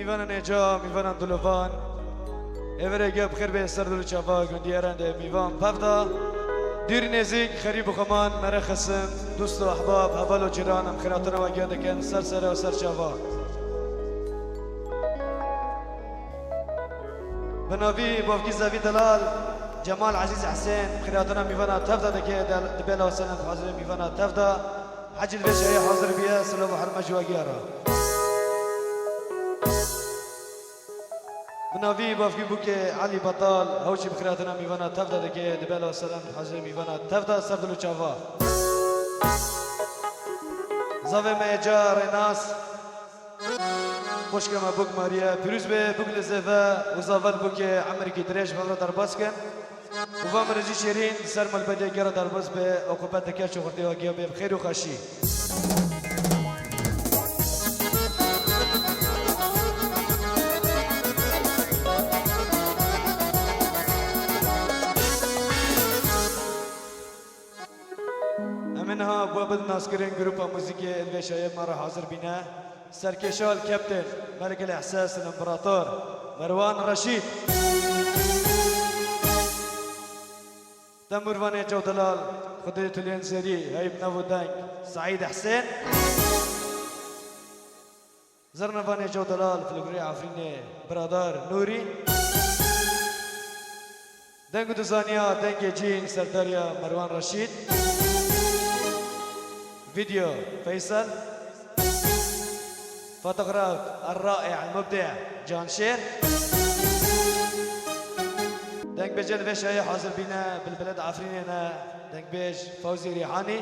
میوان نجا میوان دلوان ایوره گه بخیر به سر دلو چاوا گندیارنده میوان پفدا دیر نزیک خریب و خمان مرخصم دوست و احباب حوال و جیرانم خیراتنا و گیانده کن سر سر و سر چاوا بناوی بافکی زوی دلال جمال عزیز حسین خیراتنا میوانا تفدا دکه دبیلا و سلام حاضر میوانا تفدا حجل بشه حاضر بیا سلام و حرمش و گیارا بناوی بافکی بوکه علی بطال هوشی بخیراتنا میوانا تفدا دکه دبیلا و سلام حاضر میوانا تفدا سر دلو چاوا زاوی میجا ریناس خوش کما بوک ماریا پیروز به بوک لزفه و زاول بوک عمرکی دریش بغرا درباس کن و وام رجی شیرین سر ملبده گرا درباس به اوکوپت دکر چوخورتی و گیا به خیر و خاشی امنها بوابد ناسکرین گروپا موسیقی الوشایب مرا حاضر بینه سرکشال كابتن ملك الإحساس الإمبراطور مروان رشيد تمروان جودلال خدية الينسري هيب نافو دانك سعيد حسين زرنا فاني جودلال في القرية عفريني برادار نوري دنگو دوزانيا دنگ جين سرداريا مروان رشيد فيديو فيصل فوتوغراف الرائع المبدع جان شير دنك بيج الفيشاية حاضر بينا بالبلد عفرينينا دنك بيج فوزي ريحاني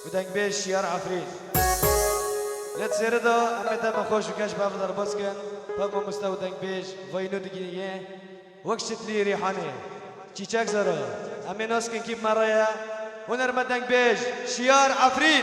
ودنك بيج شيار عفرين لت سيردا أمتا ما خوش وكاش بافضل رباسكن فما مستوى دنك بيج فاينو دقيقية وكشت لي ريحاني تشيشاك زرا أمي ناسكن كيب مرايا ونرمى دنك بيج شيار عفرين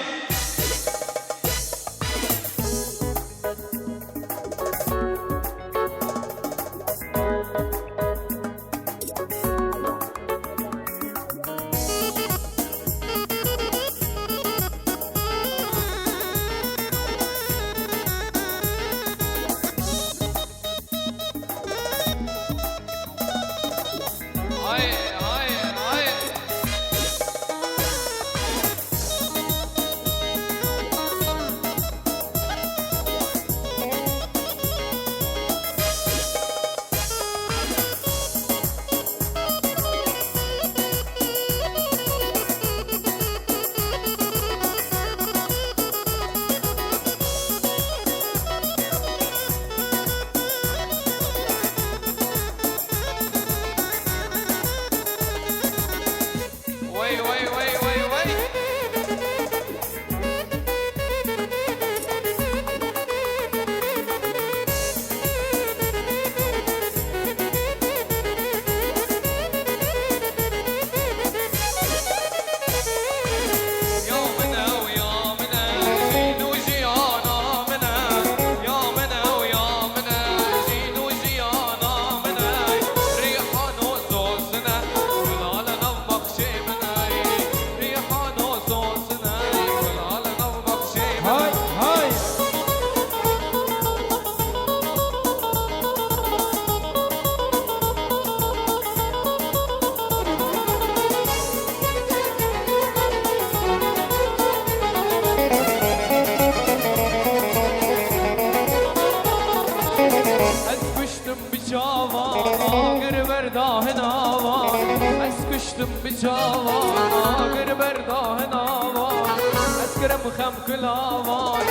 خم كل آوان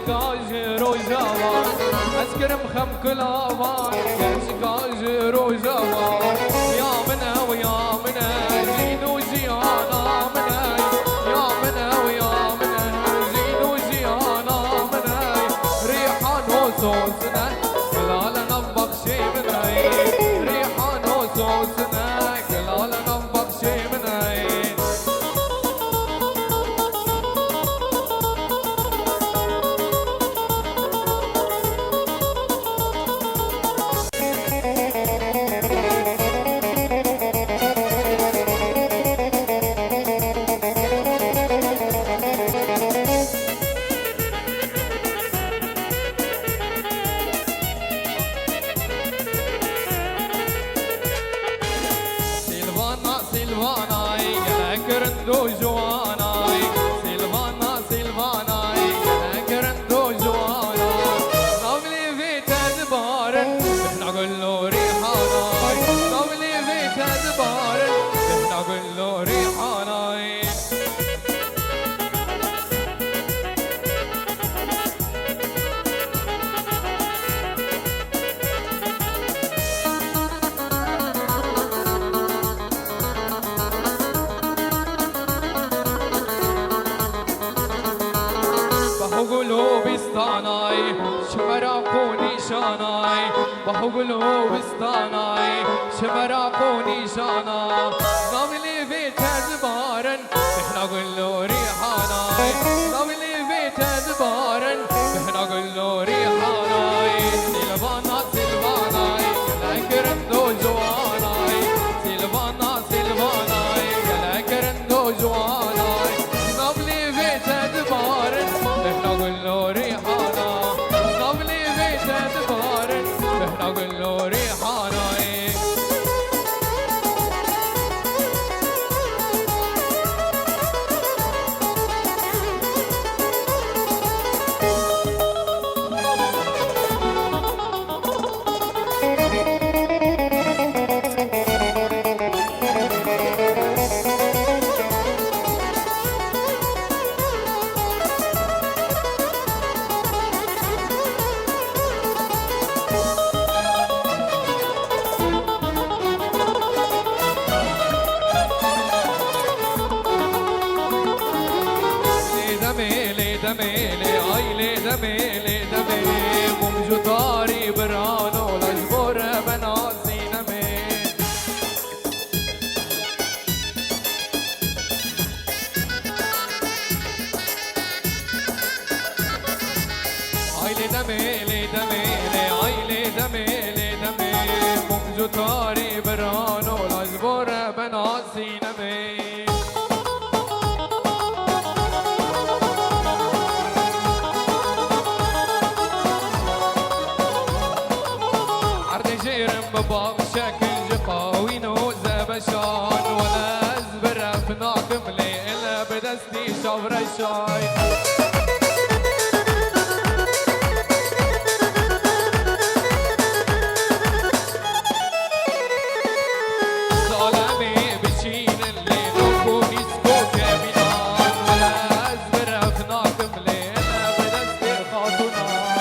كاج روزاوان أذكر خم كل آوان كاج روزاوان يا منا ويا منا زين وزيانا منا يا منا ويا منا زين وزيانا منا ريحان وصوصنا كلالا نبق شي منا ريحان وصوصنا كلالا نبق شي منا قلوبي استعناي شمراقوني شاناي بحو قلوبي استعناي شمراقوني شانا ناملي بيت زبارن احنا قلو ريحاناي ناملي بيت زبارن احنا قلو ريحاناي سلبانا سلباناي لكرندو جواناي سلبانا سلباناي لكرندو جواناي ناملي بيت زبارن احنا قلو ريحانا ناملي بيت زبارن احنا قلو ريحاناي دميلي عيلي دميلي دميلي ممجو طاري برانو لجبور بناسي نمي عيلي دميلي دميلي عيلي دميلي دميلي ممجو طاري برانو لجبور بناسي نمي باب شكل جقاوين وزبشان ولا ازبر افناكم لي الا بدستي شبر الشاي ظلمي بشين اللي نوكوني سكوك بنان ولا ازبر افناكم لي الا بدستي خاطونان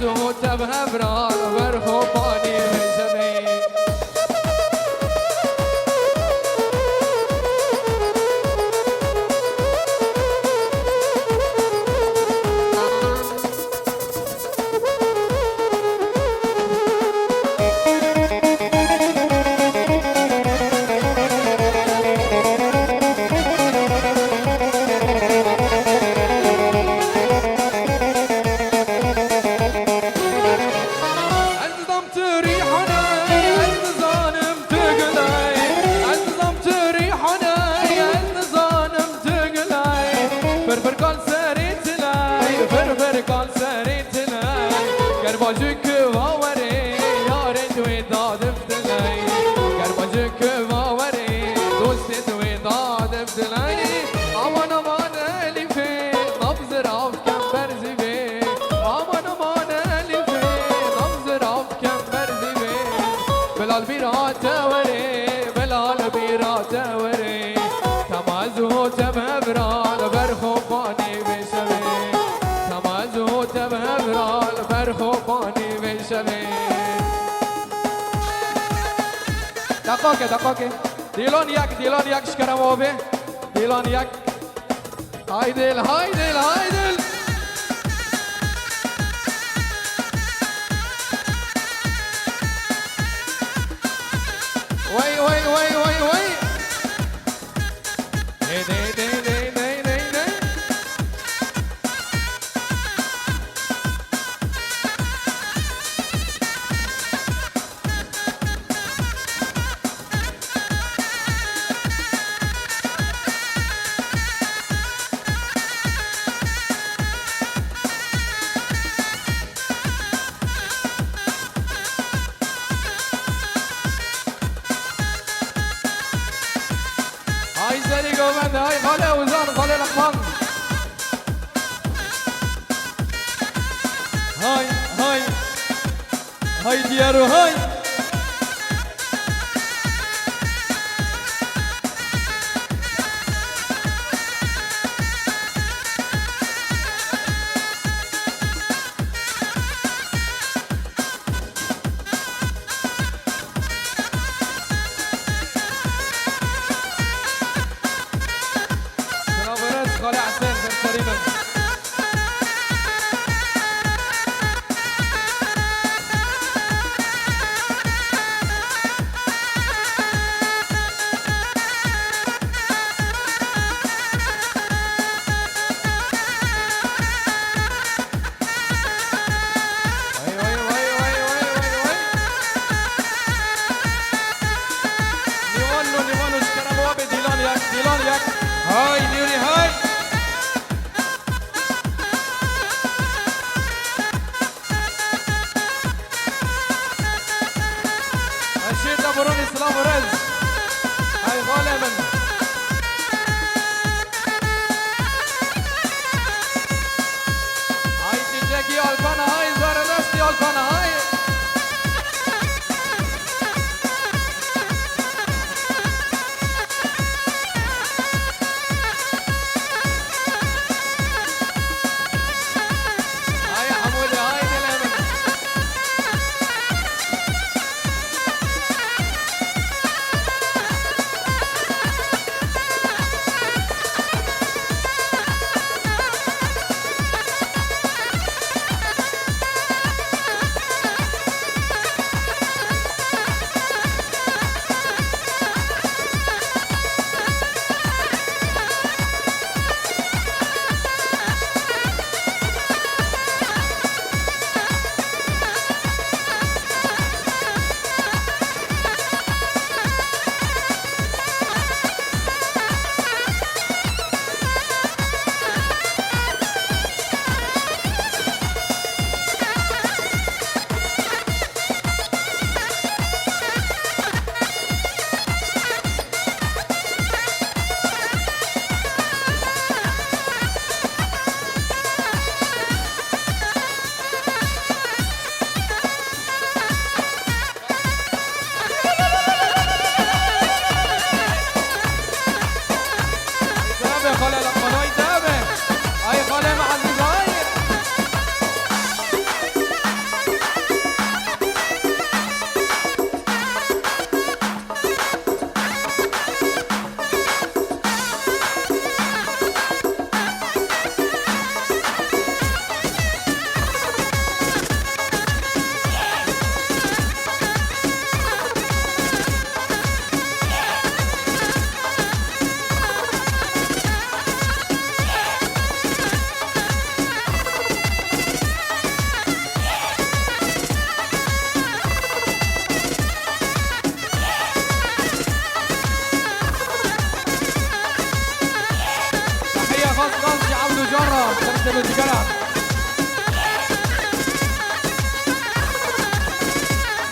زهوت بهبران برخوباني بشبي Garbacık vavare yare duydad eftelay Garbacık vavare dost duydad eftelay Aman aman elife nabzır afken berzive Aman aman elife nabzır afken berzive Belal birate vere Belal birate vere Tamazu temebral berkhobani beşeve Tamazu temebral برخوبانی بشوی دقاقه دیلان یک شکرم آبه دیلان یک های دل وی هاي زري قومند هاي خاله وزان خاله لقمان هاي ديارو هاي خاله حسين تقريبا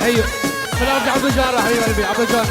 ايوه خلينا نرجع عبد الجار حبيب قلبي عبد الجار